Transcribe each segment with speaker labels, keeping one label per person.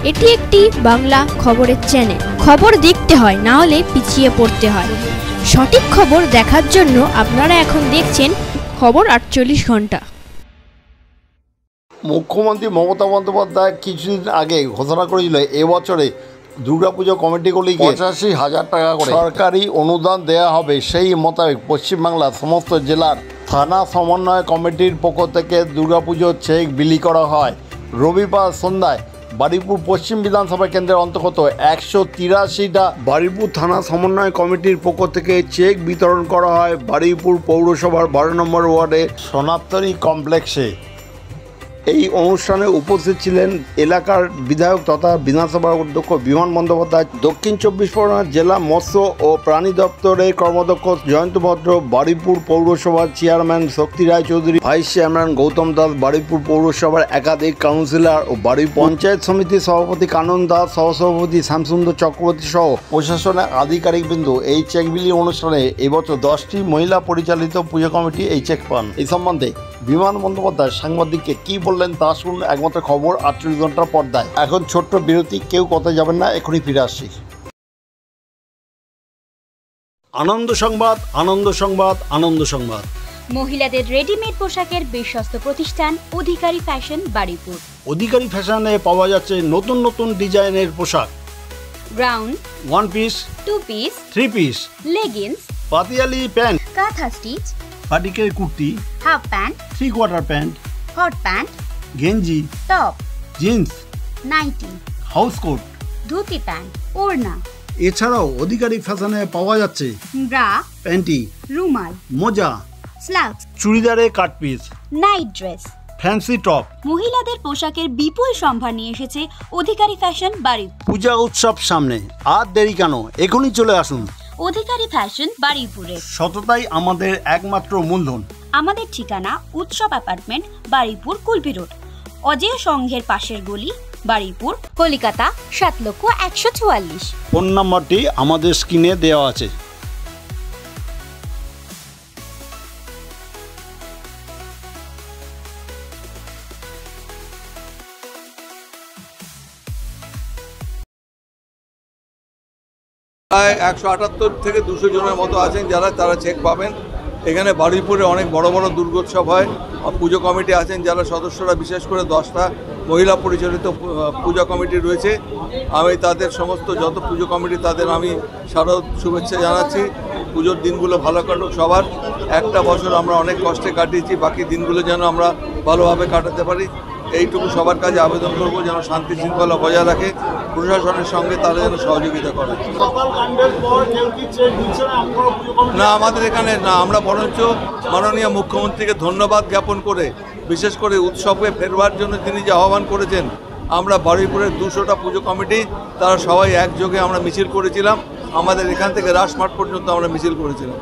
Speaker 1: এটি একটি বাংলা খবরের চ্যানেল। খবর দেখতে হয়, না হলে পিছিয়ে পড়তে হয়। সঠিক খবর দেখার জন্য আপনারা এখন দেখছেন খবর 48 ঘন্টা।
Speaker 2: মুখ্যমন্ত্রী মমতা বন্দ্যোপাধ্যায় কিছুদিন আগে ঘোষণা করেছিল এবছরে দুর্গাপুজো কমিটিগুলিকে 85,000 টাকা করে সরকারি অনুদান দেওয়া হবে। সেই মোতাবেক পশ্চিমবাংলার সমস্ত জেলার থানা সমন্বয় কমিটির পক্ষ থেকে দুর্গাপুজোর চেক বিলি করা হয়। রবিবার সন্ধ্যায় বারুইপুর পশ্চিম বিধানসভা কেন্দ্রের অন্তর্গত 183টা বারুইপুর থানা সমন্বয় কমিটির পক্ষ থেকে চেক বিতরণ করা হয় বারুইপুর পৌরসভার 12 নম্বর ওয়ার্ডের সোনাতরি কমপ্লেক্সে। এই অনুষ্ঠানে উপস্থিত ছিলেন এলাকার বিধায়ক তথা বিধানসভার অধ্যক্ষ বিমান বন্দ্যোপাধ্যায়, দক্ষিণ 24 পরগনা জেলা মৎস্য ও প্রাণী দপ্তরের কর্মদক্ষ জয়ন্ত ভদ্র, বারুইপুর পৌরসভার চেয়ারম্যান শক্তি রায় চৌধুরী, ভাইস চেয়ারম্যান গৌতম দাস, বারুইপুর পৌরসভার একাধিক কাউন্সিলর ও বারুইপুর পঞ্চায়েত সমিতির সভাপতি কানন দাস, সহসভাপতি শ্যামসুন্দর চক্রবর্তী সহ প্রশাসনের আধিকারিকবৃন্দ। এই চেক বিলি অনুষ্ঠানে এবছর 10টি মহিলা পরিচালিত পুজো কমিটি এই চেক পান। এই সম্বন্ধে বিমান বন্দ্যোপাধ্যায় সাংবাদিককে কি বললেন তা শুনুন একমাত্র খবর 48 ঘন্টার পর্দায়। এখন ছোট্ট বিরতি, কেউ কথা যাবেন না, এখনই ফিরে আসছি।
Speaker 3: আনন্দ সংবাদ, আনন্দ সংবাদ, আনন্দ সংবাদ।
Speaker 4: মহিলাদের রেডিমেড পোশাকের বিশ্বস্ত প্রতিষ্ঠান অধিকারী ফ্যাশন বারুইপুর।
Speaker 3: অধিকারী ফ্যাশনে পাওয়া যাচ্ছে নতুন নতুন ডিজাইনের পোশাক,
Speaker 4: ground,
Speaker 3: 1 piece,
Speaker 4: 2 piece,
Speaker 3: 3 piece,
Speaker 4: leggings,
Speaker 3: পাতিয়ালি প্যান্ট,
Speaker 4: কাঁথা স্টিচ,
Speaker 3: পাটিকের kurti,
Speaker 4: half pant,
Speaker 3: 3 quarter pant,
Speaker 4: hot pant,
Speaker 3: গেঞ্জি,
Speaker 4: top,
Speaker 3: jeans,
Speaker 4: nightie,
Speaker 3: house coat,
Speaker 4: dhoti pant, ওড়না।
Speaker 3: এছাড়াও অধিকারী ফ্যাশনে পাওয়া যাচ্ছে
Speaker 4: ব্রা,
Speaker 3: প্যান্টি,
Speaker 4: রুমাল,
Speaker 3: মোজা,
Speaker 4: স্লাক্স,
Speaker 3: চুড়িদারে cut piece,
Speaker 4: night dress,
Speaker 3: fancy top.
Speaker 4: মহিলাদের পোশাকের বিপুল সম্ভার নিয়ে এসেছে অধিকারী ফ্যাশন বারুইপুর।
Speaker 3: পূজা উৎসব সামনে, আর দেরি কেন, এখনই চলে আসুন
Speaker 4: অধিকারী ফ্যাশন বারুইপুরে।
Speaker 3: সততাই আমাদের একমাত্র মূলধন।
Speaker 4: আমাদের ঠিকানা উৎসব অ্যাপার্টমেন্ট, বারুইপুর, কুলপি রোড, অজেয় সংঘের পাশের গলি, বারুইপুর, কলকাতা 7,144,।
Speaker 3: ফোন নাম্বারটি আমাদের স্ক্রিনে দেওয়া আছে।
Speaker 5: প্রায় 178 থেকে 200 জনের মতো আছেন যারা তারা চেক পাবেন। এখানে বারুইপুরে অনেক বড় বড় দুর্গোৎসব হয়। পুজো কমিটি আছেন যারা সদস্যরা, বিশেষ করে 10টা মহিলা পরিচালিত পূজা কমিটি রয়েছে। আমি তাদের সমস্ত যত পুজো কমিটি তাদের আমি শারদ শুভেচ্ছা জানাচ্ছি। পুজোর দিনগুলো ভালো কাটুক সবার। একটা বছর আমরা অনেক কষ্টে কাটিয়েছি, বাকি দিনগুলো যেন আমরা ভালোভাবে কাটাতে পারি এইটুকু সবার কাছে আবেদন করব, যেন শান্তি শৃঙ্খলা বজায় রাখে, প্রশাসনের সঙ্গে তারা যেন সহযোগিতা করে। না, আমাদের এখানে না, আমরা বরঞ্চ মাননীয় মুখ্যমন্ত্রীকে ধন্যবাদ জ্ঞাপন করে, বিশেষ করে উৎসবে ফেরবার জন্য তিনি যে আহ্বান করেছেন, আমরা বারুইপুরের 200টা পুজো কমিটি তারা সবাই একযোগে আমরা মিছিল করেছিলাম। আমাদের এখান থেকে রাজমাঠ পর্যন্ত আমরা মিছিল করেছিলাম।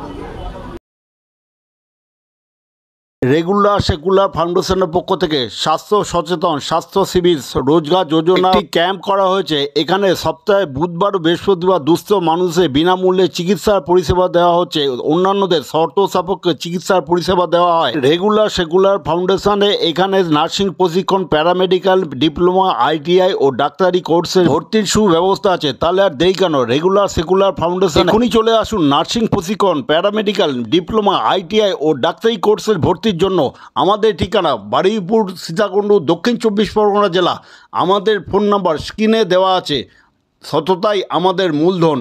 Speaker 3: রেগুলার সেকুলার ফাউন্ডেশনের পক্ষ থেকে স্বাস্থ্য সচেতন স্বাস্থ্য শিবির রোজগার যোজনা ক্যাম্প করা হয়েছে। এখানে সপ্তাহে বুধবার ও বৃহস্পতিবার দুস্থ মানুষের বিনামূল্যে চিকিৎসার পরিষেবা দেওয়া হচ্ছে। অন্যান্যদের শর্ত সাপেক্ষে চিকিৎসার পরিষেবা দেওয়া হয়। রেগুলার সেকুলার ফাউন্ডেশনে এখানে নার্সিং প্রশিক্ষণ, প্যারামেডিক্যাল ডিপ্লোমা, ITI ও ডাক্তারি কোর্সে ভর্তির সুব্যবস্থা আছে। তাহলে আর দেরি কেন, রেগুলার সেকুলার ফাউন্ডেশন এখনই চলে আসুন। নার্সিং প্রশিক্ষণ, প্যারামেডিক্যাল ডিপ্লোমা, ITI ও ডাক্তারি কোর্সের ভর্তির জন্য আমাদের ঠিকানা বারুইপুর, সীতাকুণ্ড, দক্ষিণ 24 পরগনা জেলা। আমাদের ফোন নাম্বার স্ক্রিনে দেওয়া আছে। সততাই আমাদের মূলধন।